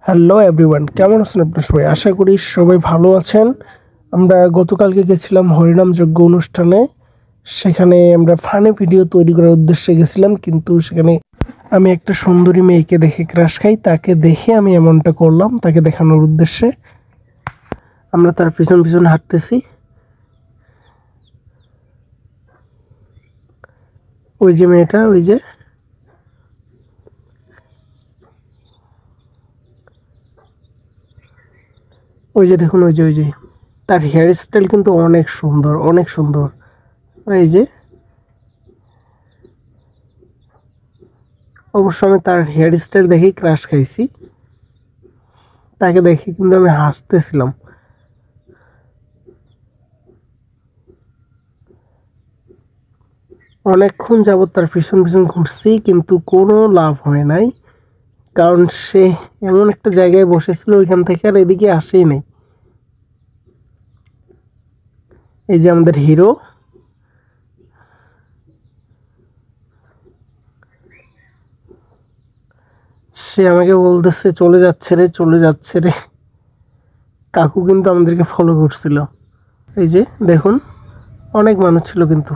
Hello everyone, কেমন আছেন আপনারা সবাই? আশা করি সবাই ভালো আছেন। আমরা গতকালকে গেছিলাম হরিনাম যজ্ঞ অনুষ্ঠানে। সেখানে আমরা ফানি ভিডিও তৈরি করার উদ্দেশ্যে গেছিলাম, কিন্তু সেখানে আমি একটা সুন্দরী মেয়েকে দেখে ক্রাশ খাই। তাকে দেখে আমি এমনটা করলাম, তাকে দেখানোর উদ্দেশ্যে। আমরা তার পিছন পিছন হাঁটতেছি। ওই যে মেয়েটা, ওই যে দেখুন, ওই যে তার হেয়ার স্টাইল কিন্তু অনেক সুন্দর, অনেক সুন্দর। এই যে অবশ্য আমি তার হেয়ার স্টাইল দেখেই ক্রাশ খাইছি। তাকে দেখে কিন্তু আমি হাসতেছিলাম। অনেকক্ষণ যাবত তার পিছন পিছন ঘুরছি, কিন্তু কোনো লাভ হয় নাই। কারণ সে এমন একটা জায়গায় বসেছিল, ওইখান থেকে আর এদিকে আসেই নাই। এই যে আমাদের হিরো, সে আমাকে বলতেছে চলে যাচ্ছে রে, চলে যাচ্ছে রে। কাকু কিন্তু আমাদেরকে ফলো করছিল। এই যে দেখুন, অনেক মানুষ ছিল কিন্তু।